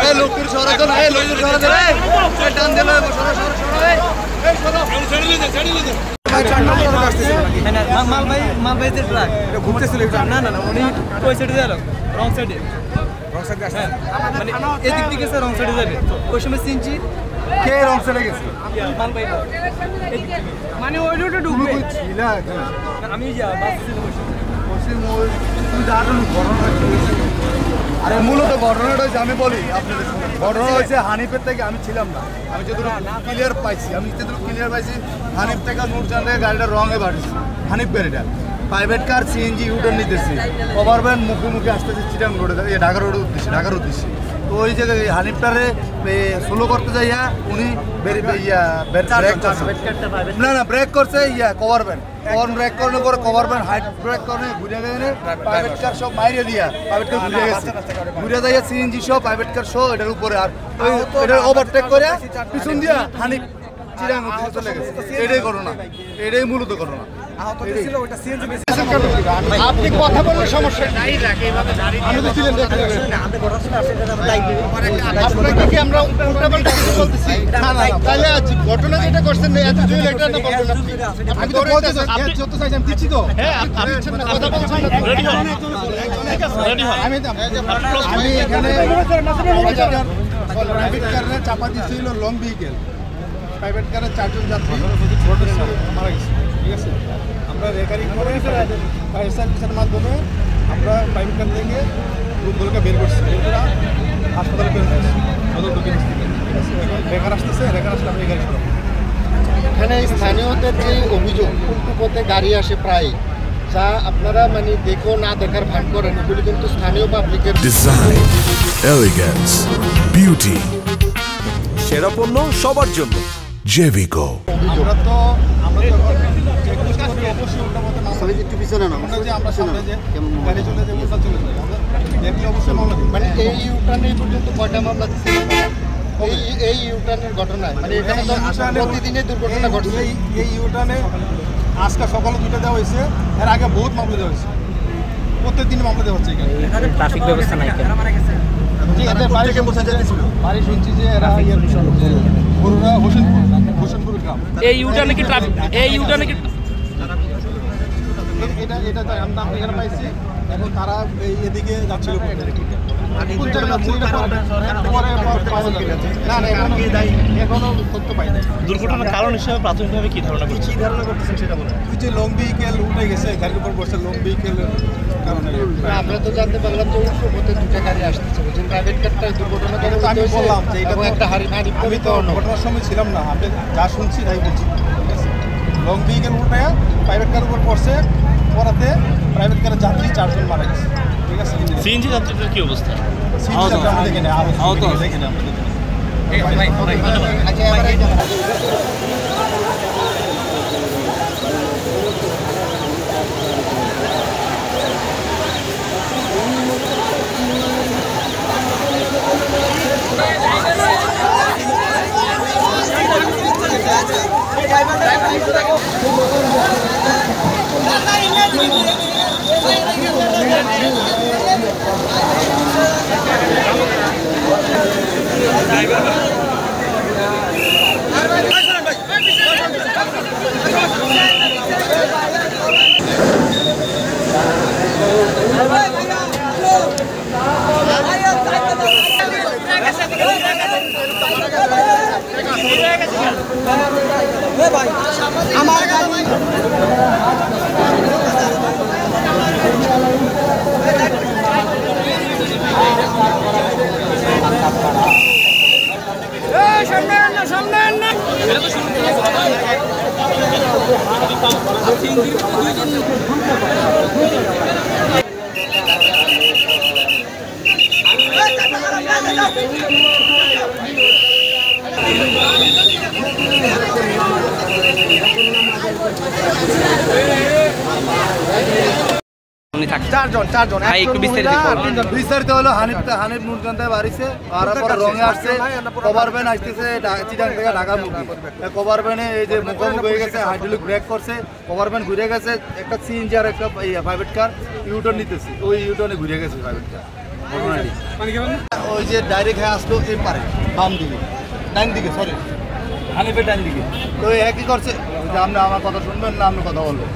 এই লোকের সরা তো এই লোকের সরা দে এই টান দিলে সরা সরা সরা এই সরা ছেড়ে দে মাল ভাই যে ট্রাক এটা ঘুরতেছিল না না না উনি ওই সাইডে গেল রং সাইডে আসছে মানে এদিক থেকে স্যার রং সাইডে যাবে ওই সময় সিনচি কে রং সাইডে গেছে মাল ভাই মানে ওই রোডে ঢুকবে ছিল আমি যা বাস ছিল বসে মই তুই দাঁড়ানো ঘটনা আরে মূলত ঘটনাটা আমি বলি আপনাদের ঘটনা হয়েছে হানিফের থেকে আমি ছিলাম না আমি যতটুকু ক্লিয়ার পাইছি হানিফ থেকে নূরজানের গাড়িটা রঙে বাড়িছি হানিফ গাড়িটা প্রাইভেট কার সিএনজি ইউটার্ন নিতেছি ওভারভ্যান মুখে আসতেছে চিটাং রোডে ঢাকা রোডের উদ্দেশ্যে তো ওই জায়গায় হানিফটারে স্লো করতে যাইয়া উনি ব্রেক করছে কভার ভ্যান ব্রেক করানোর পরে কভার ভ্যান হাইট ব্রেক করে ঘুরে গেলে প্রাইভেট কার সব মাইরে দিয়া প্রাইভেট কার ঘুরে গেছে ঘুরে যাইয়া সিএনজি সহ প্রাইভেট কার সহ এটার উপরে আর এটা ওভারটেক করে পিছন দিয়া হানিফ চিরাং চলে গেছে এটাই ঘটনা এটাই মূলত ঘটনা আপনি কথা বললে সমস্যা নাই আপনাকে কি আমরা উল্টাপাল্টা কিছু বলতেছি তাহলে ঘটনা যেটা করছেন এত জুয়েল এটা না বলবেন আমি তো বলতে আপনি যত চাইছেন দিচ্ছি তো আমি কথা বলছেন আমি এখানে প্রাইভেট কারে চাপা দিয়েছিল লং ভেহিকেল প্রাইভেট কারে 4 জন যাত্রী মারা গেছে ঠিক আছে আমরা রেকারিং করে ফায়ার সার্ভিসের মাধ্যমে আমরা প্রাইভেট কার থেকে লোকগুলোকে বের করছি এরা হাসপাতালে বের করছি সদর দক্ষিণ থেকে ঠিক আছে রেকার আসতেছে রেকার আসলে আমরা গাড়ি সরাবো এখানে স্থানীয়দের যে অভিযোগ উল্টো পথে গাড়ি আসে প্রায় যা আপনারা মানে দেখো না দেখার ভান করেন এগুলি কিন্তু স্থানীয় পাবলিকের ডিজাইন এলিগেন্স বিউটি সেরা পণ্য সবার জন্য জেভিকো আমরা তো অবশ্যই উল্টা পথে মামলা একটু পিছনে না আমরা যে আমরা সামনে যে গাড়ি চলে যাবে ওটা চলে যাবে দেখলে অবশ্যই মামলা মানে এই ইউটার্নে পর্যন্ত কয়টা মামলা দিচ্ছে এই ইউটার্নের ঘটনায় মানে এখানে তো প্রতিদিনের দুর্ঘটনা ঘটছে এই ইউটার্নে আজকে সকালে 2টা দেওয়া হয়েছে এর আগে বহুত মামলা দেওয়া হয়েছে প্রত্যেক দিন মামলা দেওয়া হচ্ছে এখানে ট্রাফিক ব্যবস্থা নাই কেন মারা গেছে জি এদের বাড়ি থেকে বোঝা যাচ্ছিল বাড়ি শুনছি যে এরা বড়রা হোসেনপুর গ্রাম এই ইউটার্নে কি ট্রাফিক এই ইউটার্নে কি এটা আমরা এখানে পাইছি এখন তারা এদিকে যাচ্ছিল দুর্ঘটনার কারণ হিসেবে প্রাথমিকভাবে কি ধারণা করতেছেন সেটা বলেন ওই যে লং ভেহিকেল উঠে গেছে গাড়ির উপর বসে লং ভেহিকেলের কারণে আমরা তো জানতে পারলাম যে উল্টো পথে 2টা গাড়ি আসতেছে বুঝছেন প্রাইভেট কারটা দুর্ঘটনা করে আমি বললাম যে এটা একটা হারি আমি তো ঘটনার সময় ছিলাম না আমি যা শুনছি তাই বলছি ঠিক আছে লং ভেহিকেল উল্টায়া প্রাইভেট কার উপর বসে পড়াতে প্রাইভেট কারের যাত্রী 4 জন মারা গেছে ঠিক আছে সিএনজি যাত্রীদের কি অবস্থা আমরা দেখে নেই আহত দেখে নেই আমরা আচ্ছা এবারে আমার গাড়ি চারজন একটু বিস্তারিত হলো হানিফ নূরজান বাড়িছে আর পরে রঙে আসছে কভার ভ্যান আসতেছে চিটাং থেকে ঢাকার মুখে কভার ভ্যানে এই যে মুখোমুখি হয়ে গেছে হাইড্রোলিক ব্রেক করছে কভার ভ্যান ঘুরে গেছে একটা সিএনজি আর একটা প্রাইভেট কার ইউটার্ন নিতেছে ওই ইউটার্নে ঘুরে গেছে প্রাইভেট কার ওই যে ডাইরেক্ট হয়ে আসলো এই পারে বাম দিকে ডান দিকে সরি হানিফের ডান দিকে তো একই করছে যে আপনি আমার কথা শুনবেন না আপনি কথা বলবেন